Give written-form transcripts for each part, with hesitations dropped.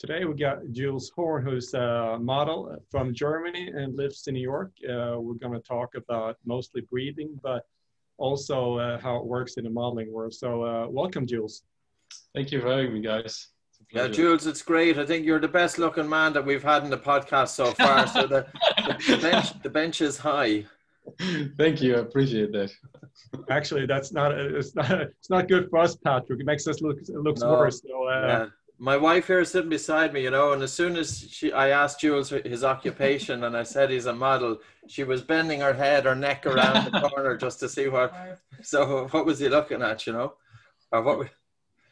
Today we got Jules Horn, who's a model from Germany and lives in New York. We're going to talk about mostly breathing, but also how it works in the modeling world. So welcome, Jules. Thank you for having me, guys. Yeah, Jules, it's great. I think you're the best looking man that we've had in the podcast so far. So the bench is high. Thank you. I appreciate that. Actually, it's not good for us, Patrick. It makes us looks worse. So, yeah. My wife here is sitting beside me, and as soon as I asked Jules his occupation and I said he's a model, she was bending her head, her neck around the corner just to see what was he looking at, or what?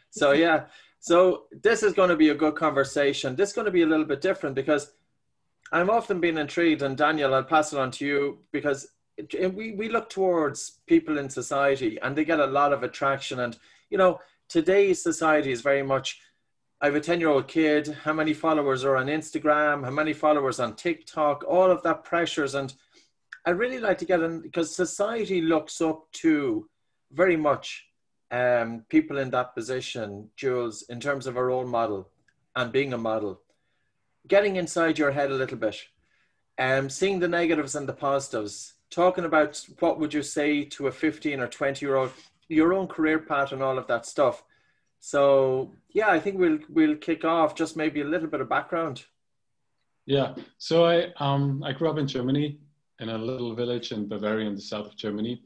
So yeah. So this is going to be a good conversation. This is going to be a little bit different because I'm often being intrigued, and Daniel, I'll pass it on to you, because we look towards people in society and they get a lot of attraction. And, today's society is very much, I have a 10-year-old kid, how many followers are on Instagram, how many followers on TikTok, all of that pressures. And I really like to get in, because society looks up to very much people in that position, Jules, in terms of a role model and being a model, getting inside your head a little bit, seeing the negatives and the positives, talking about what would you say to a 15 or 20-year-old, your own career path and all of that stuff. So yeah, I think we'll kick off just maybe a little bit of background. Yeah, so I grew up in Germany in a little village in Bavaria in the south of Germany.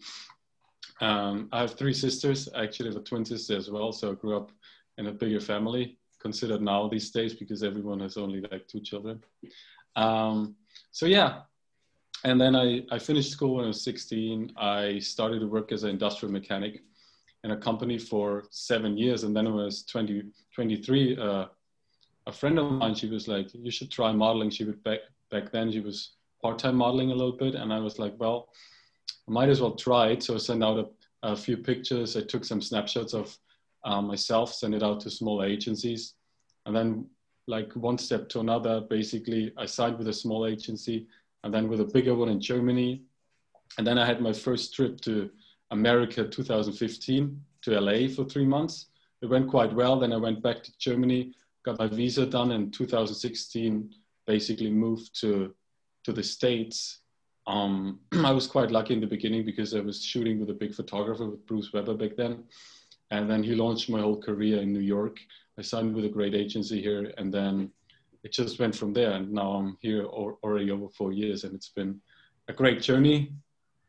I have three sisters. I actually have a twin sister as well. So I grew up in a bigger family, considered now these days, because everyone has only like 2 children. So yeah, and then I finished school when I was 16. I started to work as an industrial mechanic in a company for 7 years. And then when I was 23, a friend of mine, she was like, you should try modeling. She would back then she was part-time modeling a little bit. And I was like, well, I might as well try it. So I sent out a few pictures. I took some snapshots of myself, sent it out to small agencies. And then like one step to another, basically I signed with a small agency and then with a bigger one in Germany. And then I had my first trip to America 2015 to LA for 3 months. It went quite well. Then I went back to Germany, got my visa done in 2016, basically moved to the States. I was quite lucky in the beginning because I was shooting with a big photographer, with Bruce Weber back then. And then he launched my whole career in New York. I signed with a great agency here, and then it just went from there. And now I'm here already over 4 years, and it's been a great journey.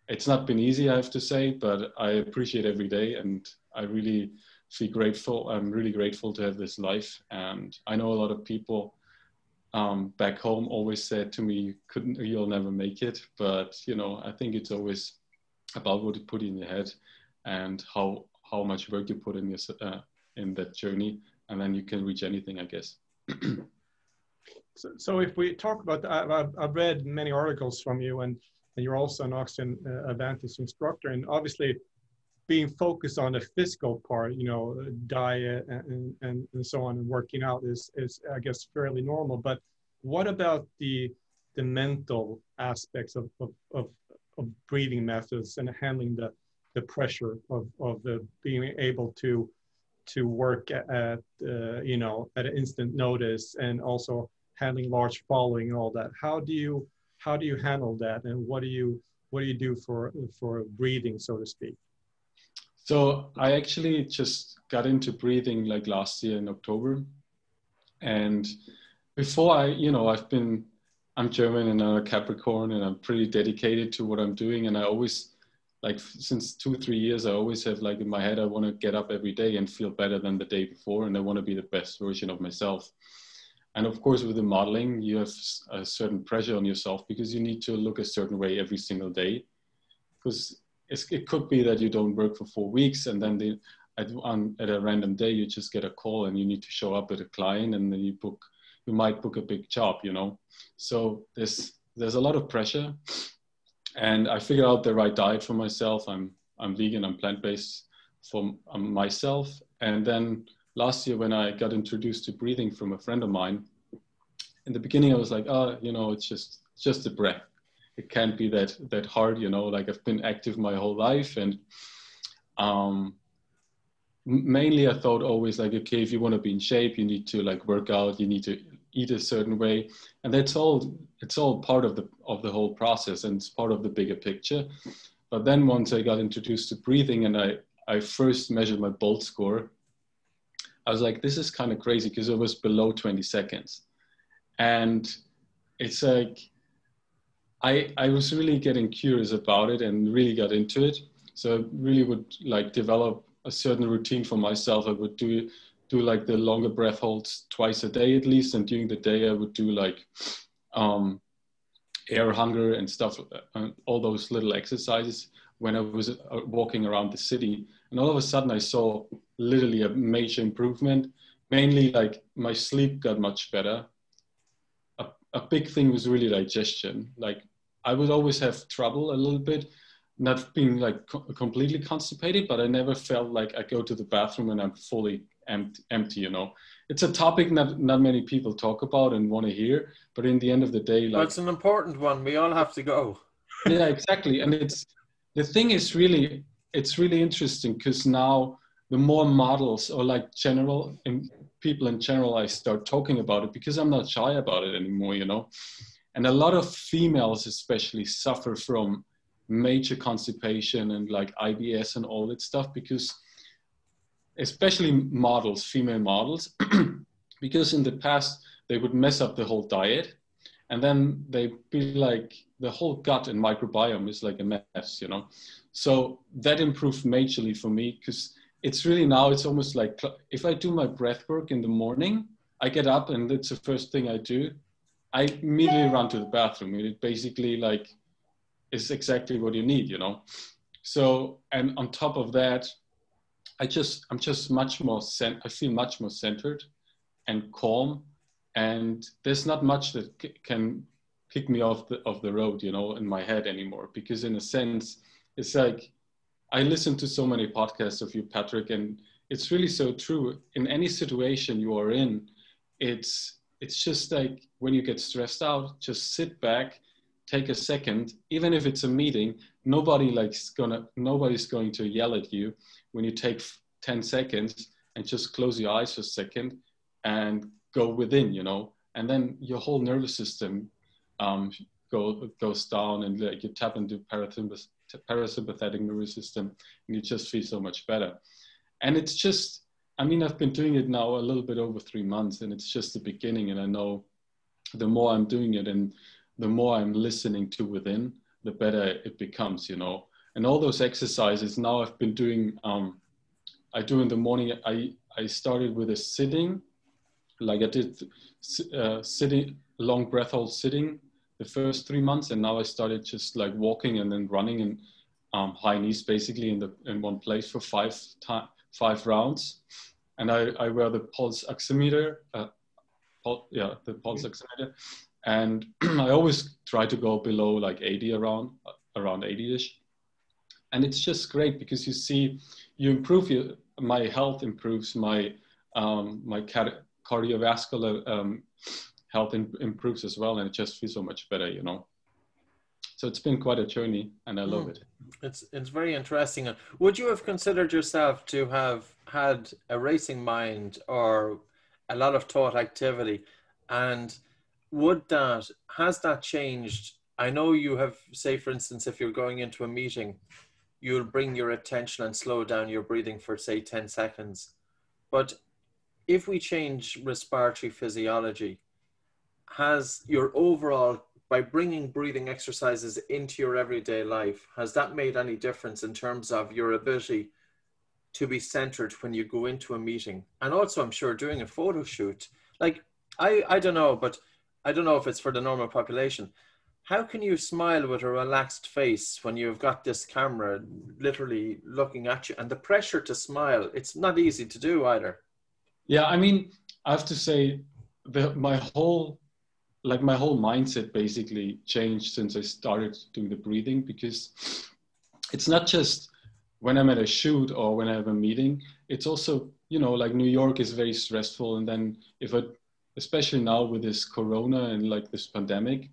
It's not been easy, I have to say, but I appreciate every day, and I really feel grateful. I'm really grateful to have this life. And I know a lot of people back home always said to me, you'll never make it. But, I think it's always about what you put in your head and how much work you put in in that journey. And then you can reach anything, I guess. So if we talk about, I've read many articles from you, and you're also an Oxygen Advantage instructor. And obviously being focused on the physical part, diet and so on, and working out is I guess fairly normal. But what about the mental aspects of breathing methods and handling the pressure of the being able to work at an instant notice, and also handling large following and all that? How do you handle that, and what do you do for breathing, so to speak? So I actually just got into breathing like last year in October. And before I'm German and I'm a Capricorn, and I'm pretty dedicated to what I'm doing. And I always, like since 2-3 years, I always have like in my head, I want to get up every day and feel better than the day before. And I want to be the best version of myself. And of course, with the modeling, you have a certain pressure on yourself because you need to look a certain way every single day. Because it could be that you don't work for 4 weeks, and then at a random day, you just get a call and you need to show up at a client, and then you might book a big job, So there's a lot of pressure, and I figured out the right diet for myself. I'm vegan, I'm plant-based for myself. And then last year when I got introduced to breathing from a friend of mine, in the beginning I was like, it's just a breath. It can't be that hard, like I've been active my whole life. And mainly I thought always like, okay, if you want to be in shape, you need to like work out, you need to eat a certain way. And it's all part of the whole process, and it's part of the bigger picture. But then once I got introduced to breathing and I first measured my Bolt score, I was like, this is kind of crazy, because it was below 20 seconds. And it's like, I was really getting curious about it and really got into it. So I really would like develop a certain routine for myself. I would do like the longer breath holds twice a day at least. And during the day, I would do like air hunger and stuff, all those little exercises when I was walking around the city. And all of a sudden I saw literally a major improvement. Mainly like my sleep got much better. A big thing was really digestion. Like I would always have trouble a little bit, not being like completely constipated, but I never felt like I go to the bathroom and I'm fully empty, you know. It's a topic not many people talk about and want to hear, but in the end of the day, like, well, it's an important one. We all have to go. Yeah, exactly. And the thing is really, it's really interesting, because now the more models or like people in general, I start talking about it, because I'm not shy about it anymore, you know. And a lot of females especially suffer from major constipation and like IBS and all that stuff, because especially models, female models, because in the past they would mess up the whole diet, and then they'd be like, the whole gut and microbiome is like a mess, you know. So that improved majorly for me, because it's really now, it's almost like, if I do my breath work in the morning, I get up and it's the first thing I do. I immediately run to the bathroom. It basically like is exactly what you need, you know. So, and on top of that, I'm just much more I feel much more centered and calm, and there's not much that can kick me off the road, you know, in my head anymore. Because in a sense, it's like, I listen to so many podcasts of you, Patrick, and it's really so true. In any situation you are in, it's just like, when you get stressed out, just sit back, take a second. Even if it's a meeting, nobody's going to yell at you when you take 10 seconds and just close your eyes for a second and go within, you know. And then your whole nervous system goes down, and like you tap into parasympathetic nervous system, and you just feel so much better. And it's just, I mean, I've been doing it now a little bit over 3 months, and it's just the beginning. And I know the more I'm doing it and the more I'm listening to within, the better it becomes, you know. And all those exercises now I've been doing, I do in the morning. I started with a sitting, like I did sitting, long breath hold sitting the first 3 months. And now I started just like walking and then running in high knees, basically in one place for 5 rounds. And I wear the pulse oximeter, the pulse oximeter. And I always try to go below like 80, around 80-ish. And it's just great, because you see, you improve my health improves, my cardiovascular health improves as well. And it just feels so much better, you know. So it's been quite a journey, and I love it. It's very interesting. Would you have considered yourself to have had a racing mind or a lot of thought activity? And has that changed? I know you have, say for instance, if you're going into a meeting, you'll bring your attention and slow down your breathing for say 10 seconds. But if we change respiratory physiology, has your overall, by bringing breathing exercises into your everyday life, has that made any difference in terms of your ability to be centered when you go into a meeting? And also, I'm sure doing a photo shoot, like, I don't know, but I don't know if it's for the normal population. How can you smile with a relaxed face when you've got this camera literally looking at you, and the pressure to smile? It's not easy to do either. Yeah, I mean, I have to say my whole mindset basically changed since I started doing the breathing, because it's not just when I'm at a shoot or when I have a meeting. It's also, you know, like New York is very stressful. And then especially now with this Corona and like this pandemic,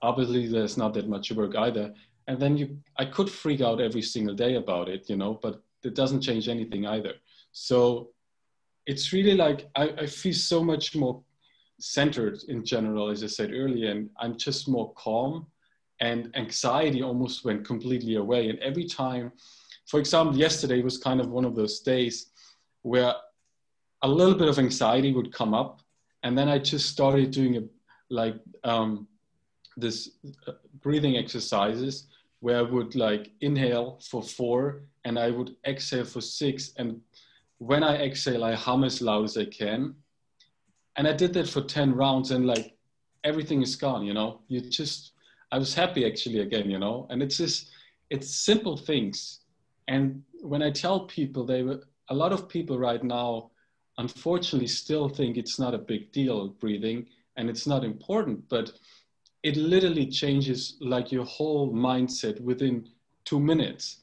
obviously there's not that much work either. And then I could freak out every single day about it, you know, but it doesn't change anything either. So it's really like, I feel so much more centered in general, as I said earlier, and I'm just more calm, and anxiety almost went completely away. And every time, for example, yesterday was kind of one of those days where a little bit of anxiety would come up, and then I just started doing this breathing exercises where I would like inhale for 4 and I would exhale for 6, and when I exhale I hum as loud as I can, and I did that for 10 rounds, and like everything is gone, you know. I was happy actually again, you know. And it's simple things. And when I tell people, a lot of people right now unfortunately still think it's not a big deal, breathing, and it's not important, but it literally changes like your whole mindset within 2 minutes.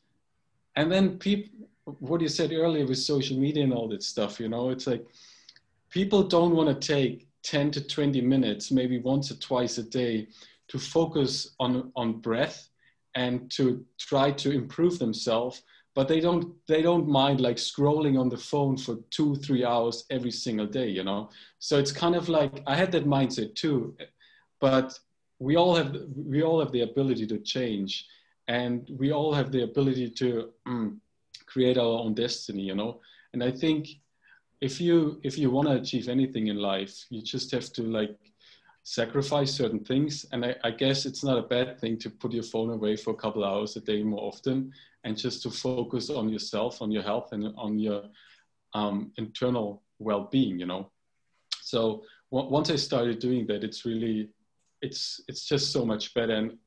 And then what you said earlier with social media and all that stuff, you know, it's like people don't want to take 10 to 20 minutes, maybe once or twice a day, to focus on breath and to try to improve themselves. But they don't mind like scrolling on the phone for 2-3 hours every single day, you know? So it's kind of like, I had that mindset too, but we all have the ability to change, and we all have the ability to create our own destiny, you know? And I think if you want to achieve anything in life, you just have to like sacrifice certain things. And I guess it's not a bad thing to put your phone away for a couple of hours a day more often, and just to focus on yourself, on your health, and on your internal well-being, you know. So once I started doing that, it's really, it's just so much better. And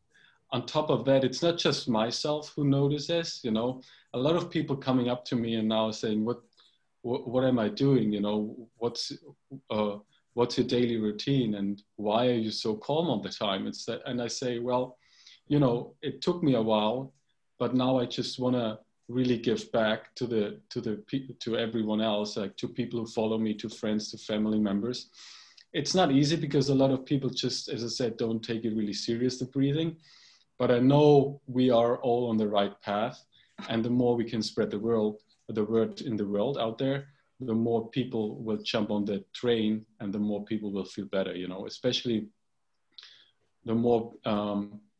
on top of that, it's not just myself who notices, you know. A lot of people coming up to me and now saying, what am I doing? You know, what's your daily routine, and why are you so calm all the time? It's that, and I say, well, you know, it took me a while, but now I just want to really give back to everyone else, like to people who follow me, to friends, to family members. It's not easy because a lot of people just, as I said, don't take it really serious, the breathing. But I know we are all on the right path, and the more we can spread the word in the world out there, the more people will jump on the train, and the more people will feel better, you know, especially the more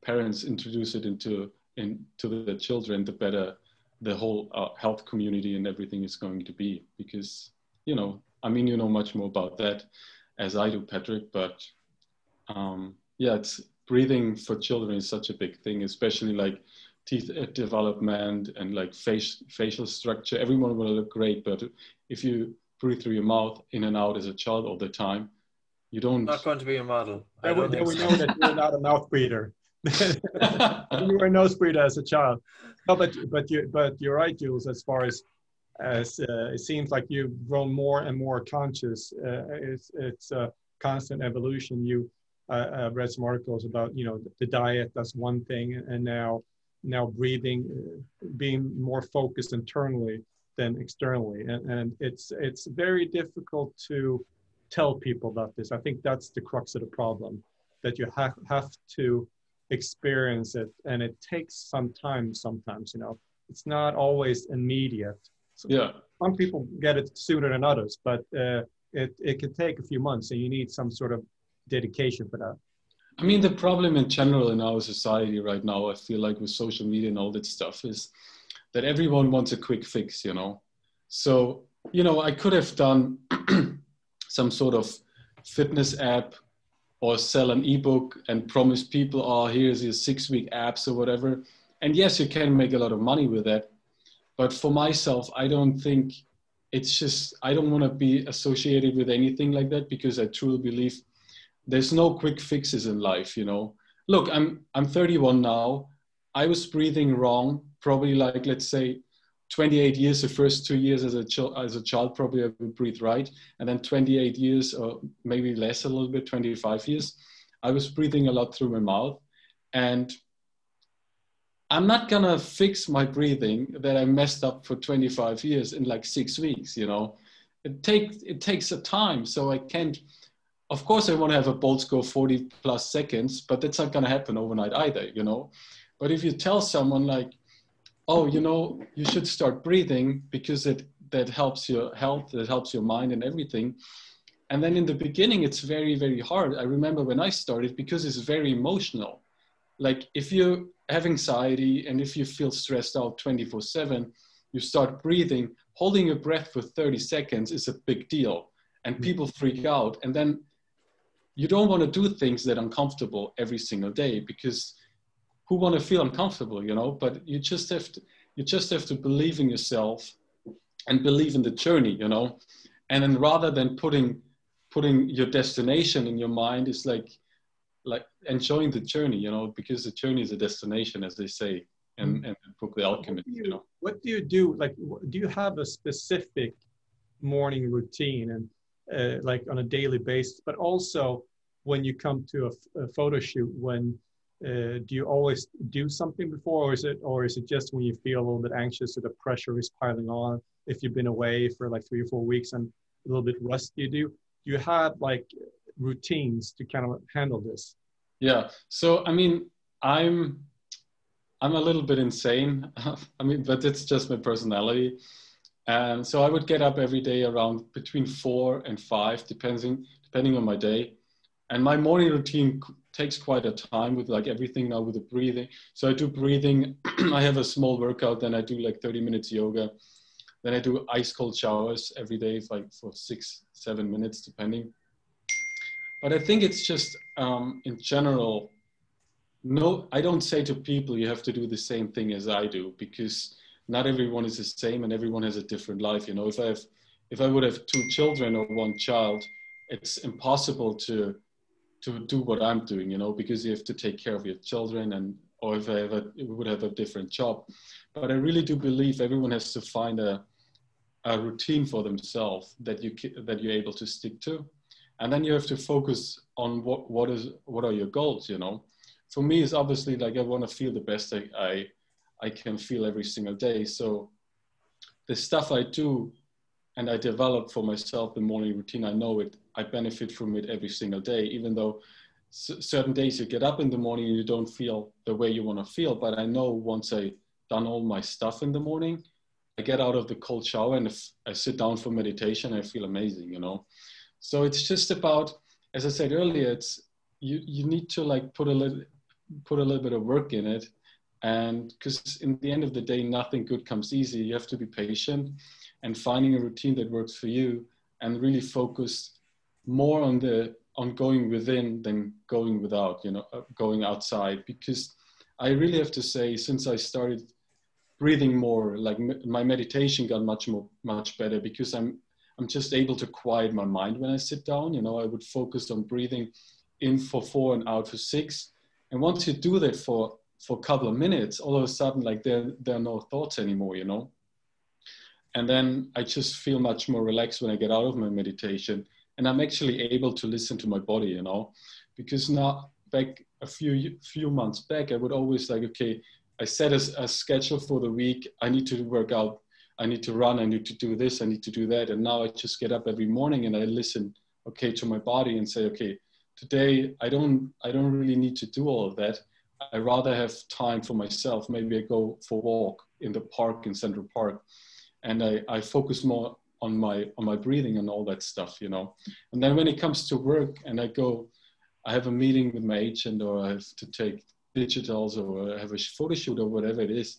parents introduce it into the children, the better the whole health community and everything is going to be. Because, you know, I mean, you know much more about that as I do, Patrick, but yeah, it's breathing for children is such a big thing, especially like teeth development and like facial structure. Everyone will look great, but if you breathe through your mouth in and out as a child all the time, you don't. Not going to be a model. Then we know that you're not a mouth breather. You were a nose breather as a child. No, but you're right, Jules. As far as it seems like you've grown more and more conscious. It's a constant evolution. I've read some articles about, you know, the diet. That's one thing, and now breathing, being more focused internally than externally, and it's very difficult to tell people about this. I think that's the crux of the problem, that you have to experience it, and it takes some time sometimes, you know. It's not always immediate. So yeah, some people get it sooner than others, but it can take a few months, and you need some sort of dedication for that. I mean, the problem in general in our society right now, I feel like with social media and all that stuff, is that everyone wants a quick fix, you know. So, you know, I could have done some sort of fitness app or sell an ebook and promise people, oh, here's your 6-week apps or whatever. And yes, you can make a lot of money with that. But for myself, I don't think it's just, I don't want to be associated with anything like that, because I truly believe there's no quick fixes in life, you know. Look, I'm 31 now. I was breathing wrong, probably like, let's say 28 years, the first 2 years as a child, probably I would breathe right. And then 28 years, or maybe less a little bit, 25 years, I was breathing a lot through my mouth. And I'm not gonna fix my breathing that I messed up for 25 years in like 6 weeks, you know. It takes a time, so I can't. Of course, I want to have a Bolts go 40 plus seconds, but that's not going to happen overnight either, you know. But if you tell someone like, oh, you know, you should start breathing because it that helps your health, that helps your mind and everything. And then in the beginning, it's very, very hard. I remember when I started, because it's very emotional. Like if you have anxiety and if you feel stressed out 24/7, you start breathing, holding your breath for 30 seconds is a big deal. And people freak out. And then you don't want to do things that are uncomfortable every single day, because who want to feel uncomfortable, you know? But you just have to believe in yourself and believe in the journey, you know? And then rather than putting your destination in your mind, is like enjoying the journey, you know, because the journey is a destination, as they say, and the book The Alchemist, you know. What do you do? Like, do you have a specific morning routine, and like on a daily basis, but also when you come to a photo shoot, when do you always do something before, or is it just when you feel a little bit anxious or the pressure is piling on, if you've been away for like 3 or 4 weeks and a little bit rusty? Do you have like routines to kind of handle this? Yeah. So, I mean, I'm a little bit insane. I mean, but it's just my personality. And so I would get up every day around between 4 and 5, depending on my day. And my morning routine takes quite a time with like everything now with the breathing. So I do breathing. I have a small workout. Then I do like 30 minutes yoga. Then I do ice cold showers every day, like for 6-7 minutes, depending. But I think it's just in general, no, I don't say to people, you have to do the same thing as I do, because not everyone is the same and everyone has a different life. You know, if I would have 2 children or 1 child, it's impossible to do what I'm doing, you know, because you have to take care of your children, or if I would have a different job. But I really do believe everyone has to find a routine for themselves that you're able to stick to. And then you have to focus on what are your goals, you know. For me, it's obviously like I want to feel the best I can feel every single day. So the stuff I do and I develop for myself, the morning routine, I know it, I benefit from it every single day, even though certain days you get up in the morning and you don't feel the way you want to feel. But I know once I done all my stuff in the morning, I get out of the cold shower and if I sit down for meditation, I feel amazing, you know. So it's just about, as I said earlier, it's you need to like put a little bit of work in it. And because in the end of the day, nothing good comes easy. You have to be patient and finding a routine that works for you, and really focus more on going within than going without, you know, going outside. Because I really have to say, since I started breathing more, like my meditation got much better, because I'm just able to quiet my mind when I sit down. You know, I would focus on breathing in for 4 and out for 6. And once you do that for a couple of minutes, all of a sudden, like there are no thoughts anymore, you know. And then I just feel much more relaxed when I get out of my meditation, and I'm actually able to listen to my body, you know, because now back a few months back, I would always like, okay, I set a schedule for the week. I need to work out. I need to run. I need to do this. I need to do that. And now I just get up every morning and I listen, okay, to my body and say, okay, today I don't really need to do all of that. I rather have time for myself. Maybe I go for a walk in the park, in Central Park, and I focus more on my breathing and all that stuff, you know. And then when it comes to work and I have a meeting with my agent, or I have to take digitals, or I have a photo shoot or whatever it is,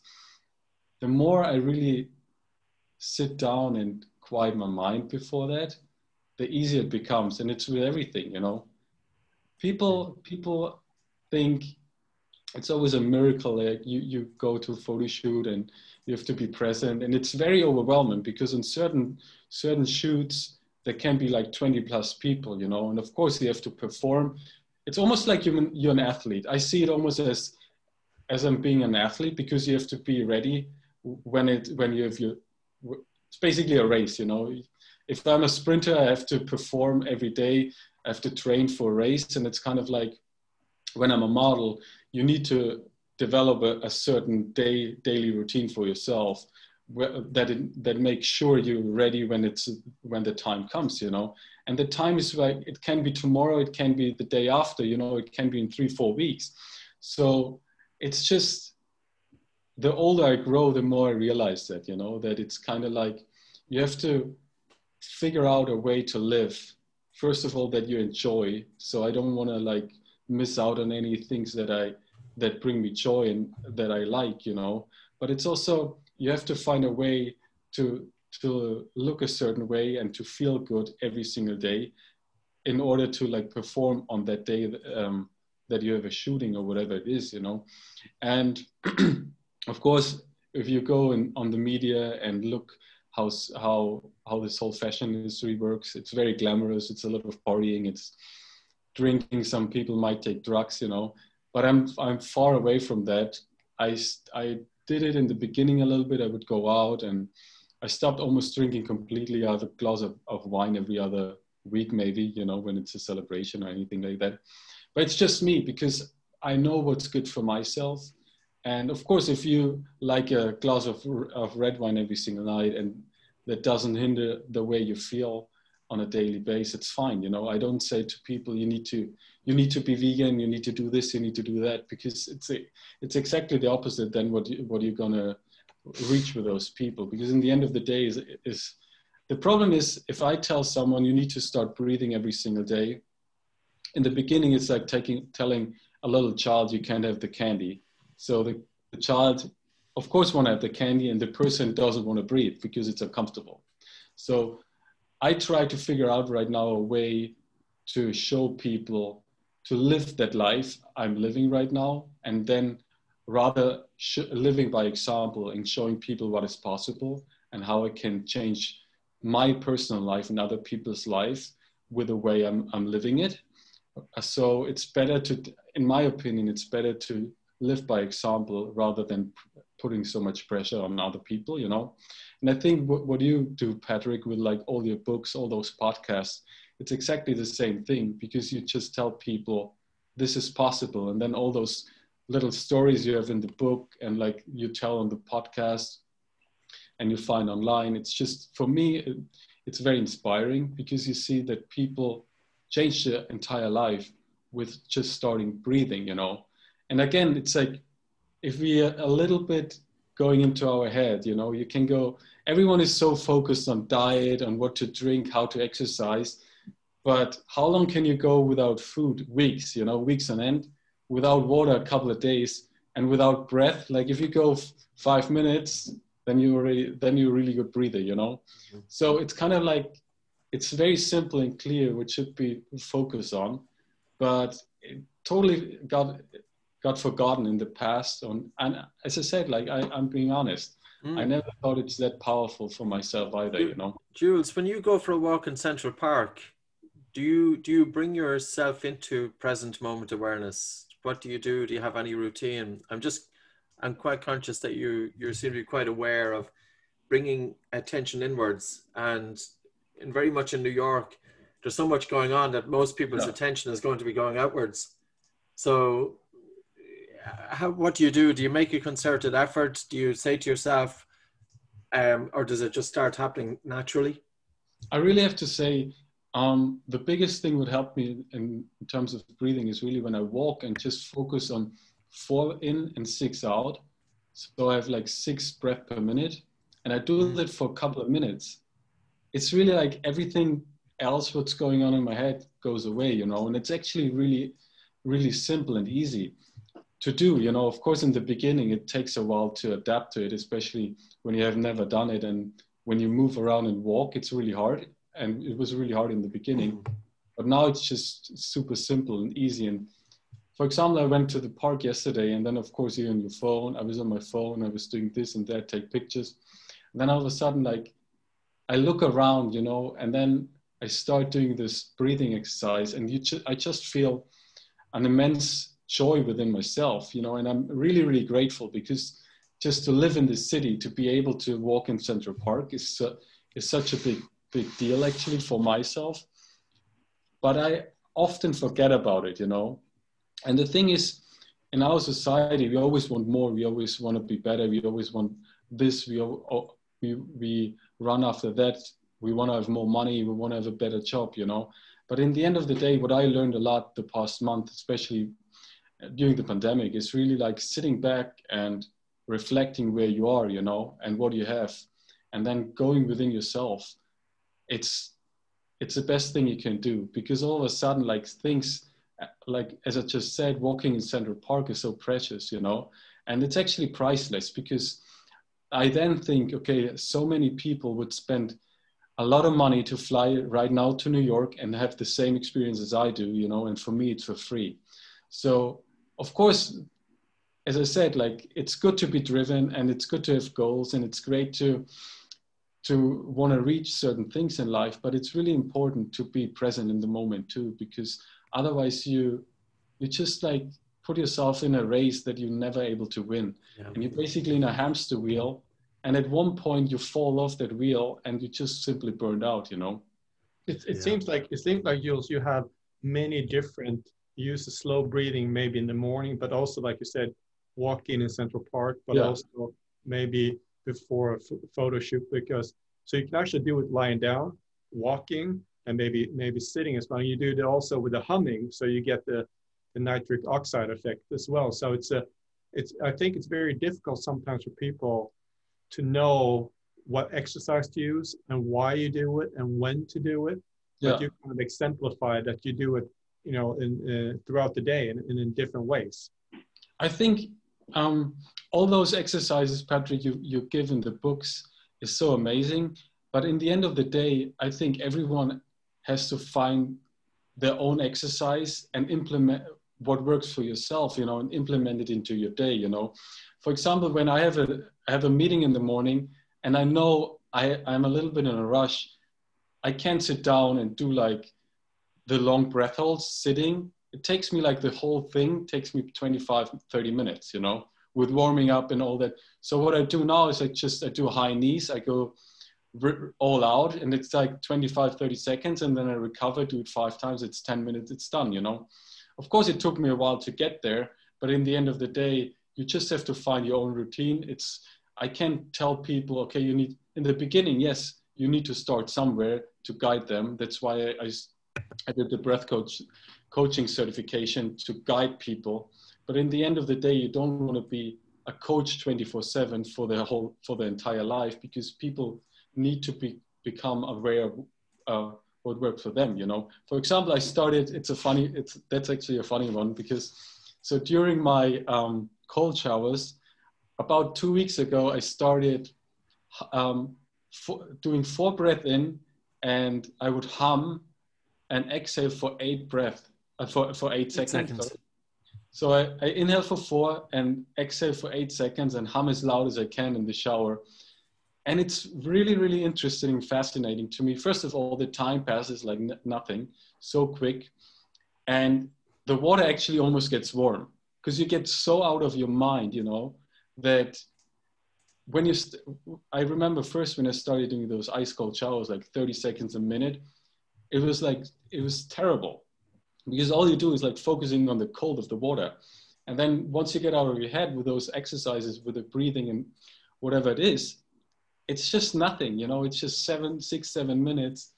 the more I really sit down and quiet my mind before that, the easier it becomes. And it's with everything, you know. People think it's always a miracle. Like you go to a photo shoot and you have to be present, and it's very overwhelming, because in certain shoots there can be like 20+ people, you know, and of course you have to perform. It's almost like you're an athlete. I see it almost as I'm being an athlete, because you have to be ready when you have it's basically a race, you know. If I'm a sprinter, I have to perform every day. I have to train for a race, and it's kind of like when I'm a model, you need to develop a certain daily routine for yourself that makes sure you're ready when the time comes, you know. And the time is like, it can be tomorrow, it can be the day after, you know, it can be in 3-4 weeks. So it's just, the older I grow, the more I realize that, you know, that it's kind of like you have to figure out a way to live. First of all, that you enjoy. So I don't want to like miss out on any things that bring me joy and that I like, you know. But it's also, you have to find a way to look a certain way and to feel good every single day in order to like perform on that day that you have a shooting or whatever it is, you know. And of course, if you go on the media and look how this whole fashion industry works, it's very glamorous. It's a lot of partying. It's drinking. Some people might take drugs, you know. But I'm far away from that. I did it in the beginning a little bit. I would go out, and I stopped almost drinking completely. I have a glass of wine every other week, maybe, you know, when it's a celebration or anything like that. But it's just me, because I know what's good for myself. And of course, if you like a glass of red wine every single night and that doesn't hinder the way you feel on a daily basis, it's fine. You know, I don't say to people, you need to be vegan, you need to do this, you need to do that, because it's exactly the opposite than what you're gonna reach with those people. Because in the end of the day is the problem is, if I tell someone you need to start breathing every single day, in the beginning it's like telling a little child you can't have the candy. So the child, of course, want to have the candy, and the person doesn't want to breathe because it's uncomfortable. So I try to figure out right now a way to show people to live that life I'm living right now, and then rather living by example and showing people what is possible and how I can change my personal life and other people's life with the way I'm living it. So it's better in my opinion, it's better to live by example rather than putting so much pressure on other people, you know. And I think what you do, Patrick, with like all your books, all those podcasts, it's exactly the same thing, because you just tell people this is possible. And then all those little stories you have in the book and like you tell on the podcast and you find online, it's just, for me, it's very inspiring, because you see that people change their entire life with just starting breathing, you know. And again, it's like, if we are a little bit going into our head, you know, you can go, everyone is so focused on diet, on what to drink, how to exercise, but how long can you go without food? Weeks, you know, weeks on end, without water a couple of days, and without breath. Like if you go 5 minutes, then you're a really good breather, you know? Mm-hmm. So it's kind of like, it's very simple and clear what should be focused on, but it totally got forgotten in the past. And as I said, like I'm being honest, I never thought it's that powerful for myself either, you know. Jules, when you go for a walk in Central Park, do you bring yourself into present moment awareness? What do you do? Do you have any routine? I'm quite conscious that you seem to be quite aware of bringing attention inwards, and very much in New York, there's so much going on that most people's attention is going to be going outwards. So what do you do? Do you make a concerted effort? Do you say to yourself, or does it just start happening naturally? I really have to say, the biggest thing would help me in terms of breathing is really when I walk and just focus on 4 in and 6 out. So I have like 6 breaths per minute, and I do that for a couple of minutes. It's really like everything else what's going on in my head goes away, you know, and it's actually really, really simple and easy to do, you know. Of course, in the beginning, it takes a while to adapt to it, especially when you have never done it. And when you move around and walk, it's really hard. And it was really hard in the beginning, but now it's just super simple and easy. And for example, I went to the park yesterday, and then of course you're on your phone. I was on my phone, I was doing this and that, take pictures. And then all of a sudden, like, I look around, you know, and then I start doing this breathing exercise, and I just feel an immense joy within myself, you know. And I'm really, really grateful, because just to live in the city, to be able to walk in Central Park is such a big deal actually for myself. But I often forget about it, you know. And the thing is, in our society, we always want more. We always want to be better. We always want this. We run after that. We want to have more money. We want to have a better job, you know. But in the end of the day, what I learned a lot the past month, especially during the pandemic, is really like sitting back and reflecting where you are, you know, and what you have. and then going within yourself, it's the best thing you can do, because all of a sudden, like things, like as I just said, walking in Central Park is so precious, you know, and it's actually priceless, because I then think, okay, so many people would spend a lot of money to fly right now to New York and have the same experience as I do, you know, and for me, it's for free. So of course, as I said, like it's good to be driven and it's good to have goals and it's great to want to reach certain things in life, but it's really important to be present in the moment too, because otherwise you just like put yourself in a race that you're never able to win. Yeah. And you're basically in a hamster wheel. And at one point you fall off that wheel and you just simply burned out, you know? It seems like Jules, you have many different, you use the slow breathing maybe in the morning, but also like you said, walking in Central Park, but also maybe before a photo shoot, because so you can actually do it lying down, walking, and maybe sitting as well. You do it also with the humming, so you get the nitric oxide effect as well. So I think it's very difficult sometimes for people to know what exercise to use and why you do it and when to do it. But you kind of exemplify that you do it, you know, in throughout the day and in different ways. I think all those exercises, Patrick, you give in the books is so amazing. But in the end of the day, I think everyone has to find their own exercise and implement what works for yourself, you know, and implement it into your day, you know. For example, when I have a meeting in the morning and I know I'm a little bit in a rush, I can't sit down and do like the long breath holds sitting. It takes me like the whole thing takes me 25, 30 minutes, you know, with warming up and all that. So what I do now is I do high knees. I go all out and it's like 25, 30 seconds. And then I recover, do it 5 times. It's 10 minutes. It's done, you know. Of course, it took me a while to get there, but in the end of the day, you just have to find your own routine. I can't tell people, okay, you need, in the beginning, yes, you need to start somewhere to guide them. That's why I did the breath coaching certification to guide people. But in the end of the day, you don't want to be a coach 24/7 for the entire life, because people need to become aware of what works for them, you know. For example, I started, that's actually a funny one, because so during my cold showers, about 2 weeks ago, I started doing 4 breath in, and I would hum and exhale for 8 breath, for 8 seconds. So I inhale for 4 and exhale for 8 seconds and hum as loud as I can in the shower. And it's really, really interesting and fascinating to me. First of all, the time passes like nothing, so quick. And the water actually almost gets warm, because you get so out of your mind, you know, that when I remember first when I started doing those ice cold showers, like 30 seconds a minute, it was terrible, because all you do is like focusing on the cold of the water. And then once you get out of your head with those exercises, with the breathing and whatever it is, it's just nothing, you know, it's just 6, 7 minutes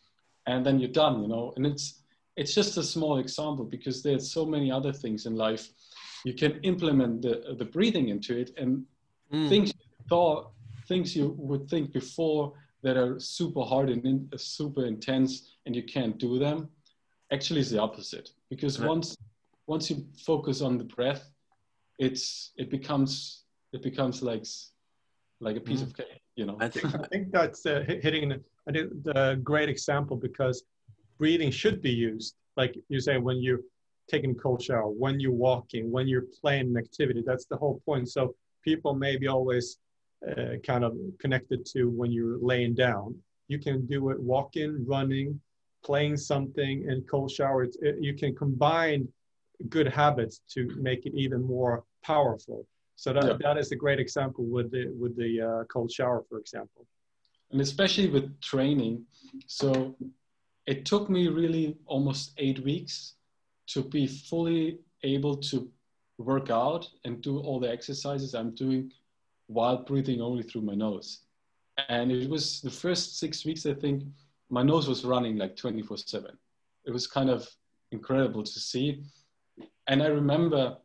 and then you're done, you know. And it's just a small example, because there's so many other things in life. You can implement the breathing into it, and things you would think before that are super hard and super intense and you can't do them, actually is the opposite. Because once you focus on the breath, it becomes like a piece of cake, you know. I think that's hitting a great example, because breathing should be used, like you say, when you're taking a cold shower, when you're walking, when you're playing an activity. That's the whole point. So people maybe always kind of connected to when you're laying down. You can do it walking, running, playing something, and cold shower. You can combine good habits to make it even more powerful. So that is a great example with the cold shower, for example. And especially with training. So it took me really almost 8 weeks to be fully able to work out and do all the exercises I'm doing while breathing only through my nose. And it was the first 6 weeks, I think, my nose was running like 24/7. It was kind of incredible to see. And I remember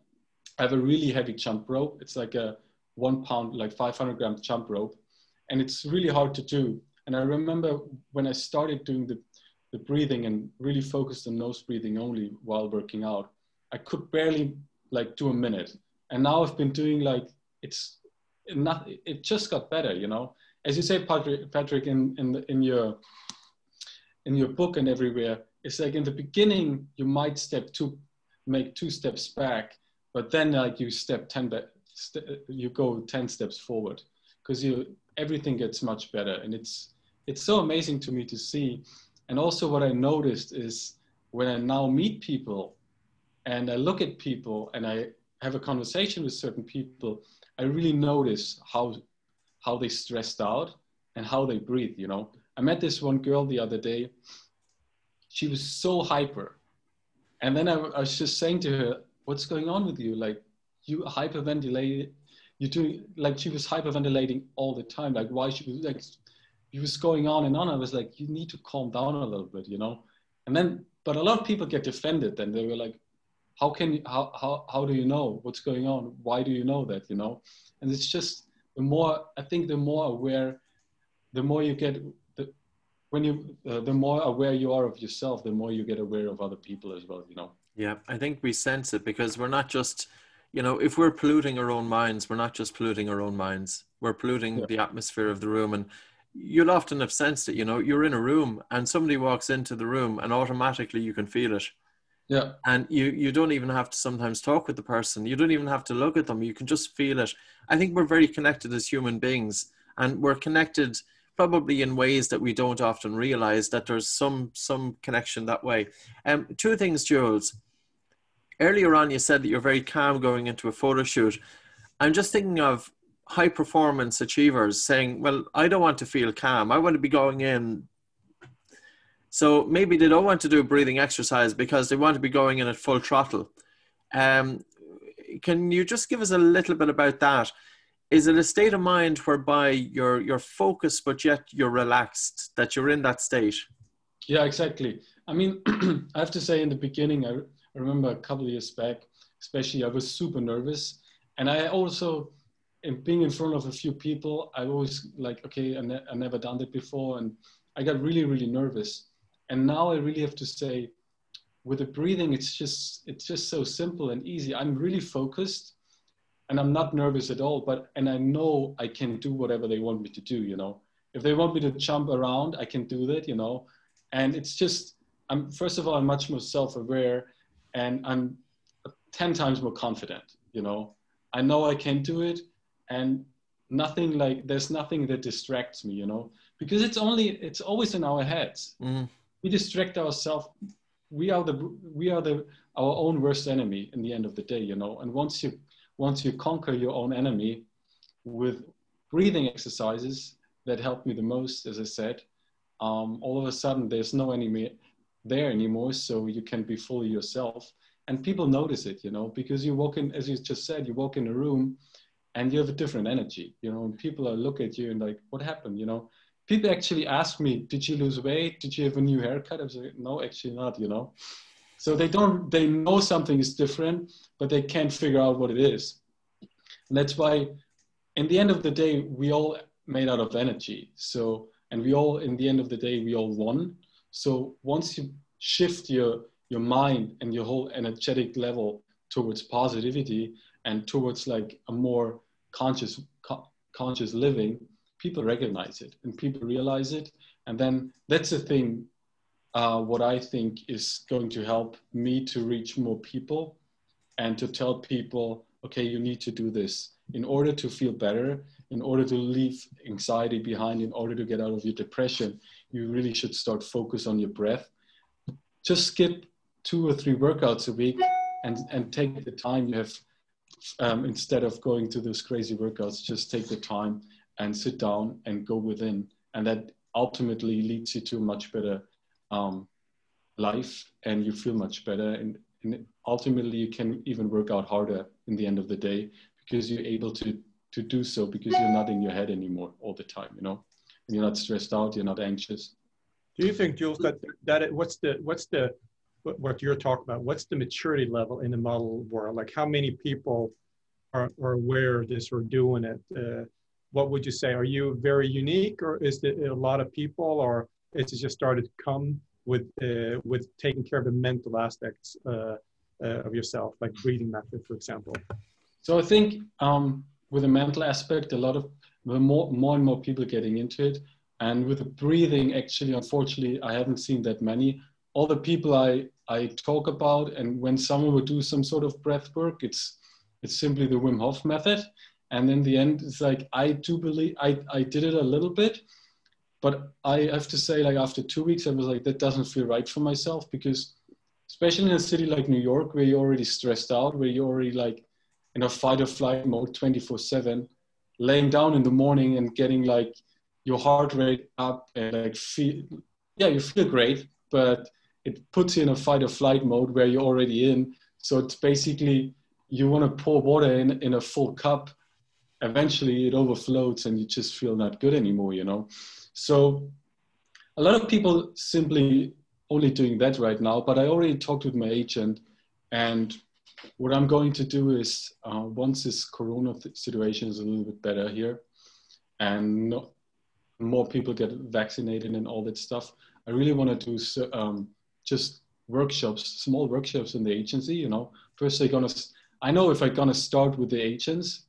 I have a really heavy jump rope. It's like a 1 pound, like 500 gram jump rope. and it's really hard to do. And I remember when I started doing the breathing and really focused on nose breathing only while working out, I could barely like do a minute. And now I've been doing like, it just got better, you know. As you say, Patrick, in your book and everywhere, it's like in the beginning, you might make 2 steps back, but then like you you go 10 steps forward, because everything gets much better. And it's so amazing to me to see. And also what I noticed is when I now meet people and I look at people and I have a conversation with certain people, I really notice how they stressed out and how they breathe, you know. I met this one girl the other day. She was so hyper. And then I was just saying to her, what's going on with you? Like, you hyperventilate, she was hyperventilating all the time. Like, why she was like, it was going on and on. I was like, you need to calm down a little bit, you know? And then, but a lot of people get offended and they were like, how do you know what's going on? Why do you know that, you know? And it's just, the more aware, the more you get, the more aware you are of yourself, the more you get aware of other people as well, you know? Yeah, I think we sense it, because we're not just, you know, if we're polluting our own minds, we're not just polluting our own minds, we're polluting the atmosphere of the room. And you'll often have sensed it, you know, you're in a room and somebody walks into the room and automatically you can feel it. Yeah. And you don't even have to sometimes talk with the person. You don't even have to look at them. You can just feel it. I think we're very connected as human beings, and we're connected probably in ways that we don't often realize that there's some connection that way. 2 things, Jules. Earlier on, you said that you're very calm going into a photo shoot. I'm just thinking of high performance achievers saying, well, I don't want to feel calm. I want to be going in. So maybe they don't want to do a breathing exercise because they want to be going in at full throttle. Can you just give us a little bit about that? Is it a state of mind whereby you're focused, but yet you're relaxed, that you're in that state? Yeah, exactly. I mean, I have to say in the beginning, I remember a couple of years back, especially, I was super nervous. And I also, in being in front of a few people, I always like, okay, I never done that before. And I got really, really nervous. And now I really have to say, with the breathing, it's just so simple and easy. I'm really focused and I'm not nervous at all, and I know I can do whatever they want me to do, you know. If they want me to jump around, I can do that, you know. And it's just, first of all, I'm much more self-aware, and I'm 10 times more confident, you know. I know I can do it, and there's nothing that distracts me, you know, because it's always in our heads. Mm. We distract ourselves. We are our own worst enemy in the end of the day, you know. And once you conquer your own enemy with breathing exercises that helped me the most, as I said, all of a sudden there's no enemy there anymore. So you can be fully yourself, and people notice it, you know, because you walk in, as you just said, you walk in a room and you have a different energy, you know, and people look at you and like, what happened, you know? People actually ask me, did you lose weight? Did you have a new haircut? I was like, no, actually not, you know? So they know something is different, but they can't figure out what it is. And that's why, in the end of the day, we all made out of energy. So, and in the end of the day, we all won. So once you shift your mind and your whole energetic level towards positivity and towards like a more conscious living, people recognize it and people realize it. And then that's the thing, what I think is going to help me to reach more people and to tell people, okay, you need to do this in order to feel better, in order to leave anxiety behind, in order to get out of your depression. You really should start focus on your breath. Just skip 2 or 3 workouts a week and take the time you have, instead of going to those crazy workouts, just take the time and sit down and go within. And that ultimately leads you to a much better life, and you feel much better. And ultimately you can even work out harder in the end of the day, because you're able to do so, because you're not in your head anymore all the time, you know, and you're not stressed out, you're not anxious. Do you think, Jules, what you're talking about, what's the maturity level in the model world? Like, how many people are aware of this or doing it? what would you say? Are you very unique, or is it a lot of people, or is it just started to come with taking care of the mental aspects of yourself, like breathing method, for example? So I think with the mental aspect, a lot of more and more people getting into it. And with the breathing, actually, unfortunately, I haven't seen that many. All the people I talk about, and when someone would do some sort of breath work, it's simply the Wim Hof method. And in the end, it's like, I do believe, I did it a little bit, but I have to say, like, after 2 weeks, I was like, that doesn't feel right for myself, because especially in a city like New York, where you're already stressed out, where you're already like in a fight or flight mode 24/7, laying down in the morning and getting like your heart rate up and like you feel great, but it puts you in a fight or flight mode where you're already in. So it's basically, you want to pour water in a full cup. Eventually it overflows and you just feel not good anymore, you know? So a lot of people simply only doing that right now, but I already talked with my agent, and what I'm going to do is once this Corona situation is a little bit better here and more people get vaccinated and all that stuff, I really want to do just workshops, small workshops in the agency, you know. First I know if I'm gonna start with the agents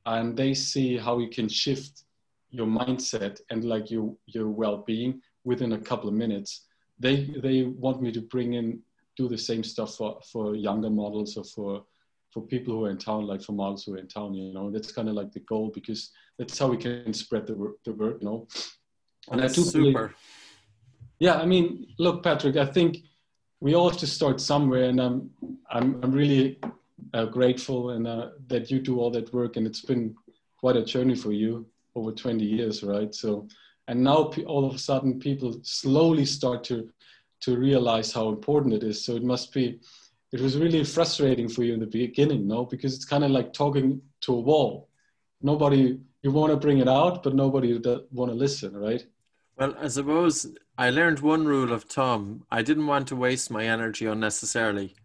and they see how you can shift your mindset and like your well-being within a couple of minutes, they want me to do the same stuff for younger models, or for people who are in town, like for models who are in town, you know. That's kind of like the goal, because that's how we can spread the work, you know. And I do believe, yeah, I mean, look, Patrick, I think we all have to start somewhere, and I'm really grateful and that you do all that work, and it's been quite a journey for you over 20 years, right? So, and now all of a sudden people slowly start to realize how important it is. So it was really frustrating for you in the beginning, no? Because it's kind of like talking to a wall. You want to bring it out, but nobody want to listen, right? Well, I suppose I learned one rule of thumb. I didn't want to waste my energy unnecessarily.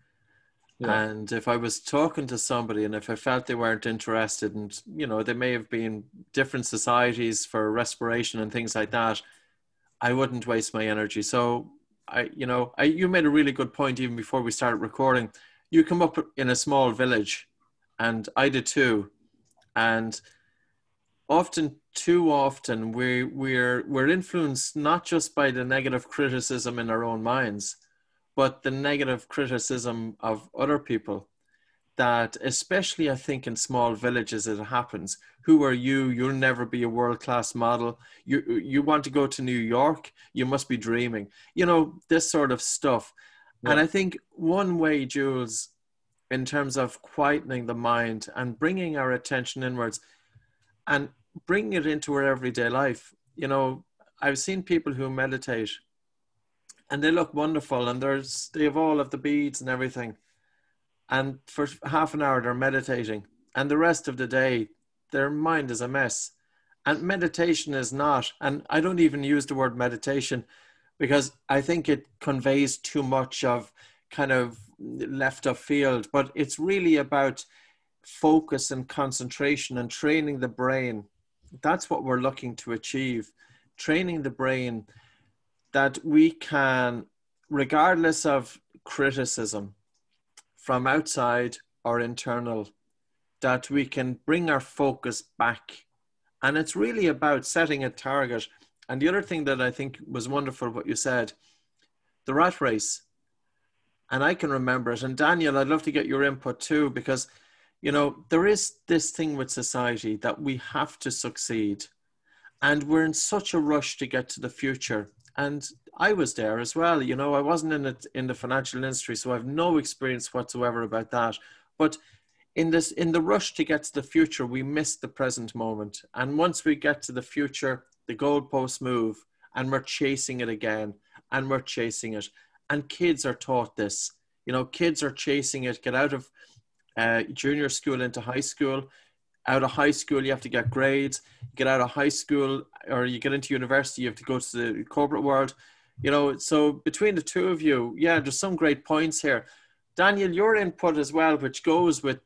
Yeah. And if I was talking to somebody and if I felt they weren't interested, and, you know, they may have been different societies for respiration and things like that, I wouldn't waste my energy. So you made a really good point even before we started recording. You come up in a small village, and I did too. And too often, we're influenced not just by the negative criticism in our own minds, but the negative criticism of other people. That, especially I think in small villages, it happens. Who are you? You'll never be a world-class model. You want to go to New York? You must be dreaming. You know, this sort of stuff. Yeah. And I think one way, Jules, in terms of quietening the mind and bringing our attention inwards and bringing it into our everyday life. You know, I've seen people who meditate and they look wonderful, and they have all of the beads and everything. And for half an hour, they're meditating. And the rest of the day, their mind is a mess. And meditation is not. And I don't even use the word meditation because I think it conveys too much of kind of left of field. But it's really about focus and concentration and training the brain. That's what we're looking to achieve. Training the brain that we can, regardless of criticism, from outside or internal, that we can bring our focus back. And it's really about setting a target. And the other thing that I think was wonderful, what you said, the rat race. And I can remember it. And Daniel, I'd love to get your input too, because, you know, there is this thing with society that we have to succeed. And we're in such a rush to get to the future. And I was there as well. You know, I wasn't in the financial industry, so I have no experience whatsoever about that. But in the rush to get to the future, we miss the present moment. And once we get to the future, the goalposts move and we're chasing it again, and we're chasing it. And kids are taught this. You know, kids are chasing it, get out of junior school into high school. Out of high school, you have to get grades. Get out of high school, or you get into university, you have to go to the corporate world. You know, so between the two of you, yeah, there's some great points here. Daniel, your input as well, which goes with,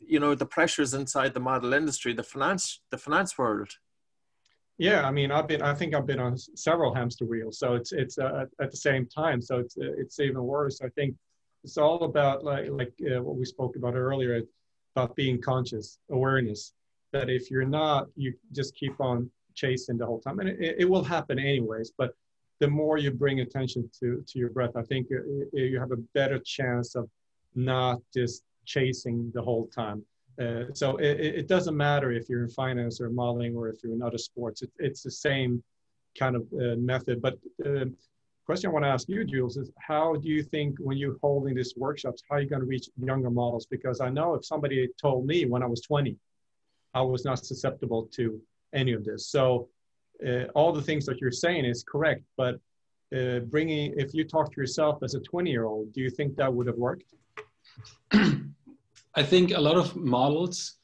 you know, the pressures inside the model industry, the finance world. Yeah, I mean, I think I've been on several hamster wheels, so it's at the same time, so it's even worse. I think it's all about like what we spoke about earlier, about being conscious, awareness, that if you're not, you just keep on chasing the whole time, and it will happen anyways. But the more you bring attention to your breath, I think you have a better chance of not just chasing the whole time. So it doesn't matter if you're in finance or modeling or if you're in other sports. It's the same kind of method. But the question I want to ask you, Jules, is how do you think when you're holding these workshops, how are you going to reach younger models? Because I know if somebody told me when I was 20, I was not susceptible to any of this. So all the things that you're saying is correct. But if you talk to yourself as a 20-year-old, do you think that would have worked? I think a lot of models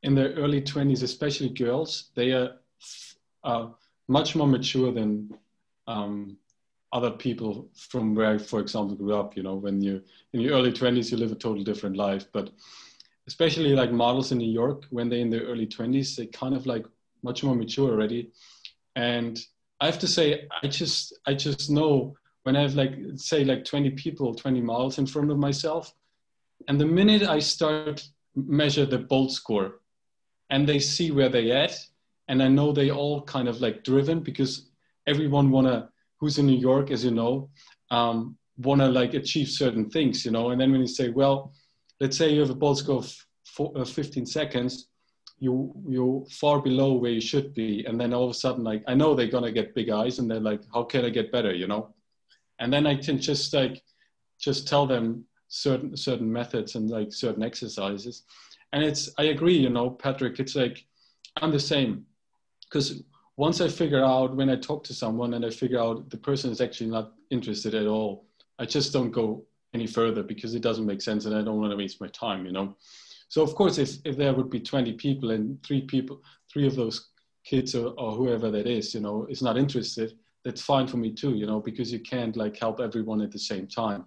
in their early 20s, especially girls, they are much more mature than other people from where I, for example, grew up. You know, when you're in your early 20s, you live a totally different life. But especially like models in New York, when they're in their early 20s, they kind of like much more mature already. And I have to say, I just know when I have like, say like 20 people, 20 models in front of myself, and the minute I start measure the bolt score and they see where they at, and I know they all kind of like driven because everyone who's in New York, as you know, wanna like achieve certain things, you know. And then when you say, well, let's say you have a bolt score of 15 seconds, you're far below where you should be. And then all of a sudden, like, I know they're gonna get big eyes and they're like, how can I get better, you know? And then I can just tell them certain methods and like certain exercises. And I agree, you know, Patrick, it's like, I'm the same. Because once I figure out, when I talk to someone and I figure out the person is actually not interested at all, I just don't go any further because it doesn't make sense and I don't want to waste my time, you know. So of course, if there would be 20 people and three of those kids or whoever that is, you know, is not interested, that's fine for me too, you know, because you can't like help everyone at the same time.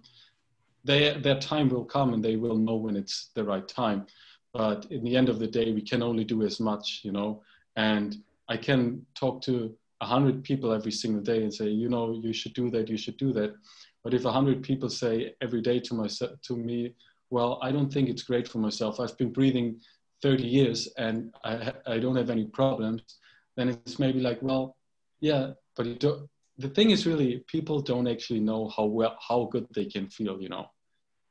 Their time will come and they will know when it's the right time. But in the end of the day, we can only do as much, you know, and I can talk to 100 people every single day and say, you know, you should do that, you should do that. But if 100 people say every day to me, well, I don't think it's great for myself. I've been breathing 30 years and I don't have any problems. Then it's maybe like, well, yeah, but the thing is really, people don't actually know how good they can feel, you know.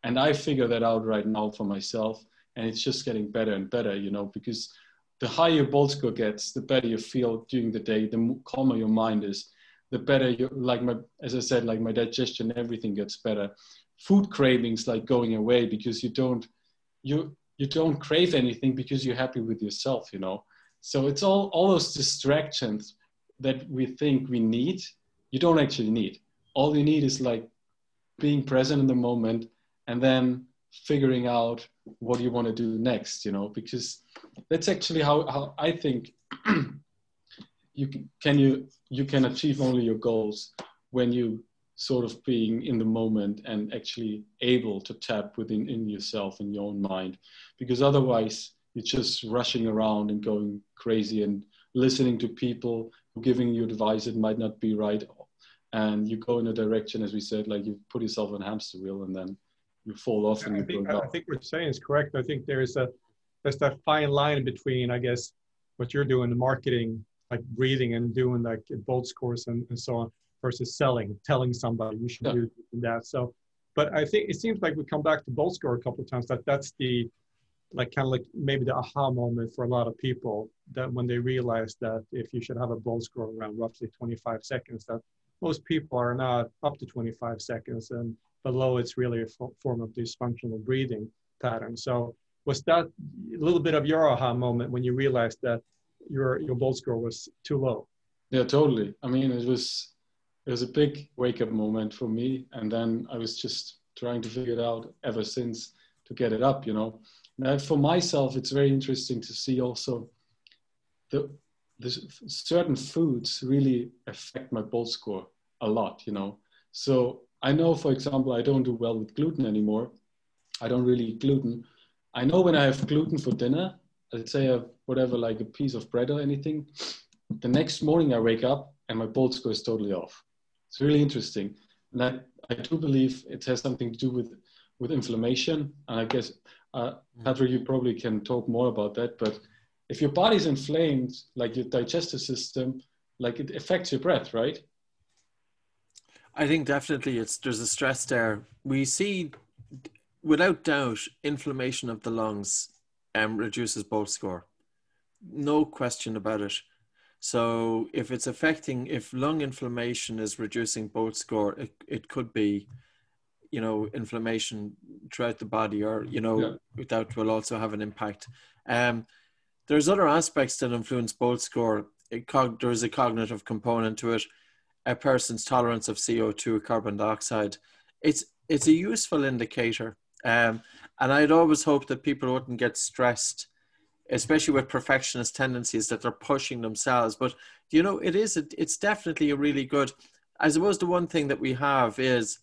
And I figure that out right now for myself, and it's just getting better and better, you know, because the higher your bolt score gets, the better you feel during the day, the calmer your mind is, the better you, like as I said, like my digestion, everything gets better. Food cravings like going away because you don't crave anything because you're happy with yourself, you know. So it's all those distractions that we think we need, you don't actually need. All you need is like being present in the moment and then figuring out what you want to do next, you know, because that's actually how I think you can achieve only your goals when you sort of being in the moment and actually able to tap in yourself and your own mind, because otherwise you're just rushing around and going crazy and listening to people who are giving you advice that might not be right, and you go in a direction, as we said, like you put yourself on a hamster wheel and then you fall off and you go down. I think what you're saying is correct. I think there's that fine line between, I guess, what you're doing, the marketing, like breathing and doing like bolt scores and so on, versus telling somebody you should do that. So, but I think it seems like we come back to bolt score a couple of times, that's the, like, kind of like maybe the aha moment for a lot of people, that when they realize that if you should have a bolt score around roughly 25 seconds, that most people are not up to 25 seconds, and below it's really a form of dysfunctional breathing pattern. So was that a little bit of your aha moment when you realized that your bolt score was too low? Yeah, totally. I mean, it was a big wake-up moment for me, and then I was just trying to figure it out ever since to get it up, you know. Now, for myself, it's very interesting to see also the certain foods really affect my bolt score a lot, you know. So I know, for example, I don't do well with gluten anymore. I don't really eat gluten. I know when I have gluten for dinner, let's say I have whatever, like a piece of bread or anything, the next morning I wake up and my bolt score is totally off. It's really interesting. And I do believe it has something to do with inflammation. And I guess, Patrick, you probably can talk more about that. But if your body's inflamed, like your digestive system, like it affects your breath, right? I think definitely there's a stress there. We see, without doubt, inflammation of the lungs reduces bolt score. No question about it. So if lung inflammation is reducing bolt score, it could be, inflammation throughout the body, or, that will also have an impact. There's other aspects that influence bolt score. There is a cognitive component to it. A person's tolerance of CO2, carbon dioxide. It's a useful indicator. And I'd always hope that people wouldn't get stressed, especially with perfectionist tendencies, that they're pushing themselves. But, it's definitely a really good, I suppose the one thing that we have is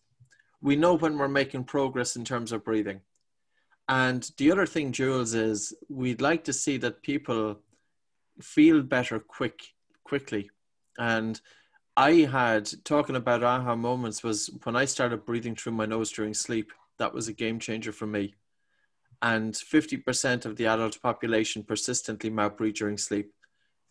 we know when we're making progress in terms of breathing. And the other thing, Jules, is we'd like to see that people feel better quickly. And talking about aha moments, was when I started breathing through my nose during sleep. That was a game changer for me. And 50% of the adult population persistently mouth breathe during sleep.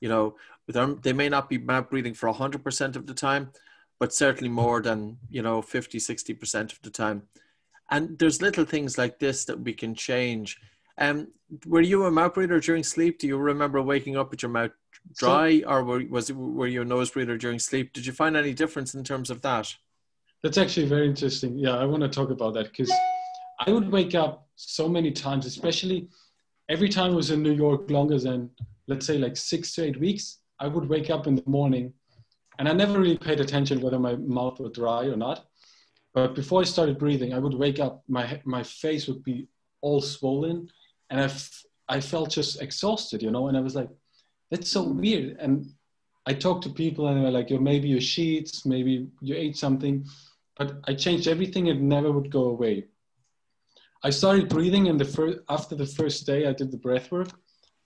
They may not be mouth breathing for 100% of the time, but certainly more than, 50, 60% of the time. And there's little things like this that we can change. Were you a mouth breather during sleep? Do you remember waking up with your mouth dry, or were you a nose breather during sleep? Did you find any difference in terms of that? That's actually very interesting. Yeah, I want to talk about that, because I would wake up so many times, especially every time I was in New York longer than, let's say, like 6 to 8 weeks. I would wake up in the morning, and I never really paid attention whether my mouth was dry or not. But before I started breathing, I would wake up, my face would be all swollen, and I felt just exhausted, and I was like, that's so weird. And I talked to people, and they were like, maybe your sheets, maybe you ate something. But I changed everything, and it never would go away. I started breathing, and after the first day I did the breath work,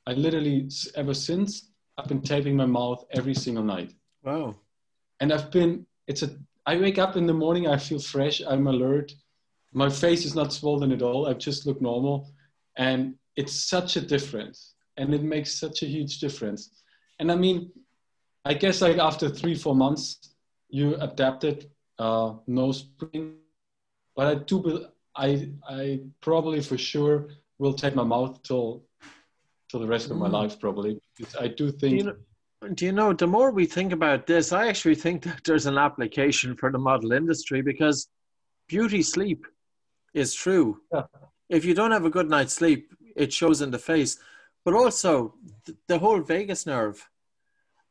I literally, ever since, I've been taping my mouth every single night. Wow. And I wake up in the morning, I feel fresh, I'm alert. My face is not swollen at all. I just look normal. And it's such a difference. And it makes such a huge difference. And I mean, I guess like after 3-4 months, you adapted nose breathing. But I probably for sure will tape my mouth till the rest of my life, probably. Because I do think... the more we think about this, I actually think that there's an application for the model industry, because beauty sleep is true. Yeah. If you don't have a good night's sleep, it shows in the face. But also the whole vagus nerve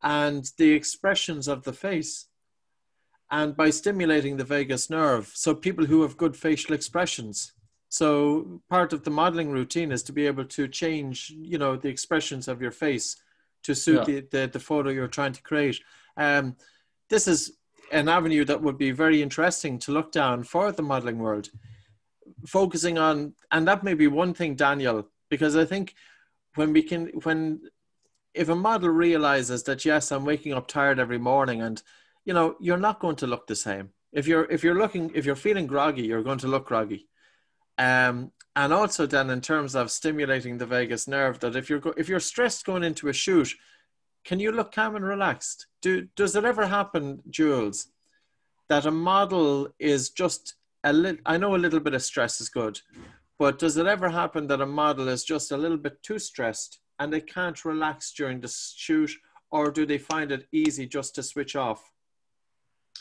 and the expressions of the face. And by stimulating the vagus nerve, so people who have good facial expressions. So part of the modeling routine is to be able to change, the expressions of your face to suit the photo you're trying to create. This is an avenue that would be very interesting to look down for the modeling world, focusing on, and that may be one thing, Daniel, because I think if a model realizes that, yes, I'm waking up tired every morning, and you're not going to look the same. If you're feeling groggy, you're going to look groggy. And also then in terms of stimulating the vagus nerve, that if you're stressed going into a shoot, can you look calm and relaxed? Does it ever happen, Jules, that a model is just I know a little bit of stress is good, but does it ever happen that a model is just a little bit too stressed and they can't relax during the shoot, or do they find it easy just to switch off?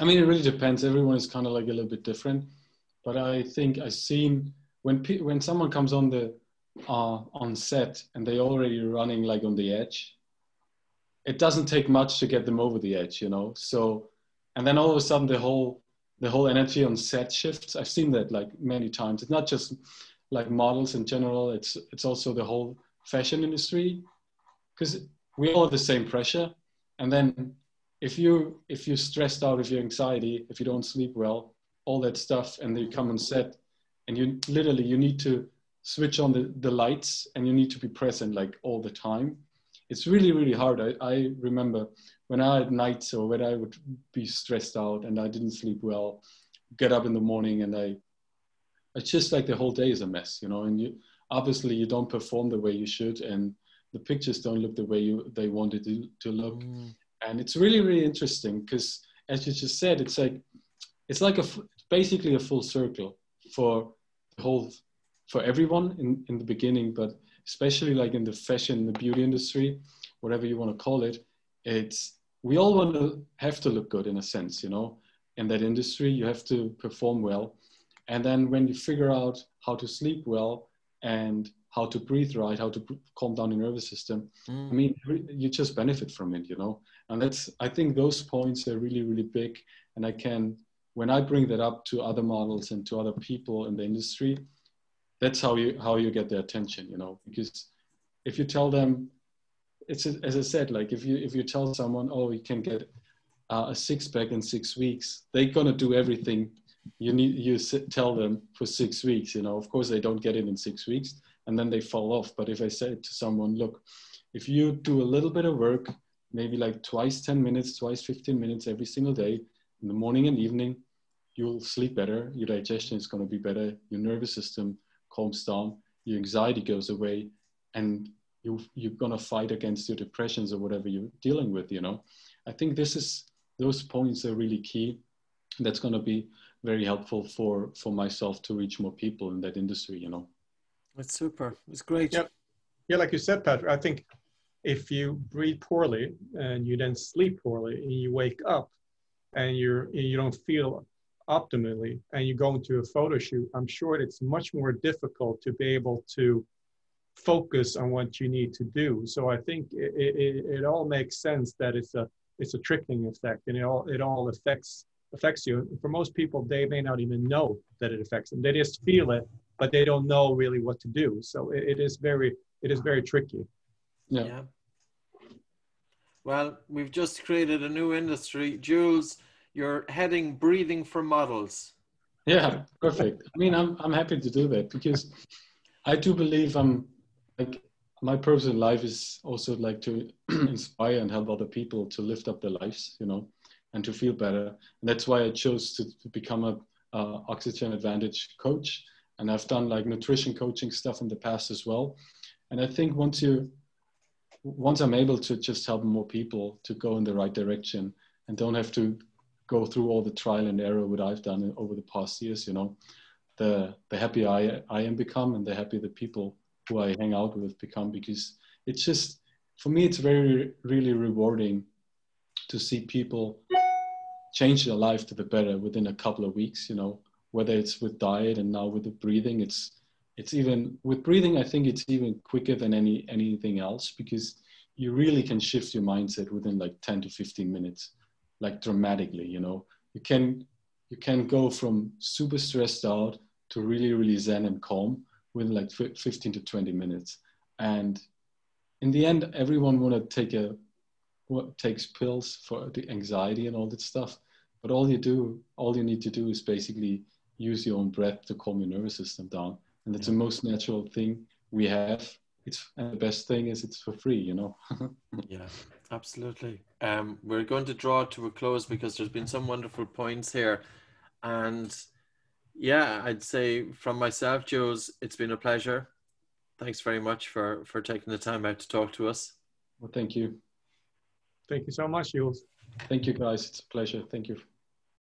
I mean, it really depends. Everyone is kind of like a little bit different, but I think I've seen when someone comes on set and they're already running like on the edge, it doesn't take much to get them over the edge, So, and then all of a sudden the whole energy on set shifts. I've seen that like many times. It's not just like models in general. It's also the whole fashion industry, because we all have the same pressure. And then if you're stressed out, if you're anxiety, if you don't sleep well, all that stuff, and then you come on set and you need to switch on the lights and you need to be present like all the time. It's really, really hard. I remember when I had nights or when I would be stressed out and I didn't sleep well, get up in the morning and it's just like the whole day is a mess, you know, and obviously you don't perform the way you should and the pictures don't look the way they wanted to look. And it's really, really interesting because as you just said, it's basically a full circle for everyone in the beginning, but especially like in the fashion, the beauty industry, whatever you want to call it, we all have to look good in a sense, you know, in that industry, you have to perform well. And then when you figure out how to sleep well and how to breathe right, how to calm down your nervous system, I mean, you just benefit from it, you know? And I think those points are really, really big. And when I bring that up to other models and to other people in the industry, that's how you get their attention, you know, because if you tell them, as I said, like if you tell someone, oh, you can get a six-pack in 6 weeks, they're going to do everything you tell them for 6 weeks, you know. Of course, they don't get it in 6 weeks and then they fall off. But if I say to someone, look, if you do a little bit of work, maybe like twice 10 minutes, twice 15 minutes every single day, in the morning and evening, you'll sleep better, your digestion is going to be better, your nervous system calms down, your anxiety goes away, and you're going to fight against your depressions or whatever you're dealing with, you know. I think those points are really key. That's going to be very helpful for myself to reach more people in that industry, you know. It's super. It's great. Yeah, like you said, Patrick, I think if you breathe poorly and you then sleep poorly and you wake up and you don't feel optimally and you go into a photo shoot, I'm sure it's much more difficult to be able to focus on what you need to do. So I think it all makes sense that it's a trickling effect, and it all affects you. For most people, they may not even know that it affects them. They just feel it, but they don't know really what to do. So it is very tricky. Yeah. Well, we've just created a new industry. Jules, you're heading Breathing for Models. Yeah, perfect. I mean, I'm happy to do that because I do believe my personal life is also like to inspire and help other people to lift up their lives, you know, and to feel better. And that's why I chose to become a Oxygen Advantage coach. And I've done like nutrition coaching stuff in the past as well. And I think once I'm able to just help more people to go in the right direction and don't have to go through all the trial and error what I've done over the past years, you know, the happier I am become and the happier the people who I hang out with become, because it's just, for me, it's very, really rewarding to see people change their life to the better within a couple of weeks, you know, whether it's with diet and now with the breathing. It's even, with breathing, I think it's even quicker than anything else, because you really can shift your mindset within like 10 to 15 minutes, like dramatically, you know. You can go from super stressed out to really, really zen and calm within like 15 to 20 minutes. And in the end, everyone takes pills for the anxiety and all that stuff. But all you need to do is basically use your own breath to calm your nervous system down. And it's the most natural thing we have. And the best thing is it's for free, you know. Yeah, absolutely. We're going to draw to a close because there's been some wonderful points here. And yeah, I'd say from myself, Jules, it's been a pleasure. Thanks very much for taking the time out to talk to us. Well, thank you. Thank you so much, Jules. Thank you, guys. It's a pleasure. Thank you.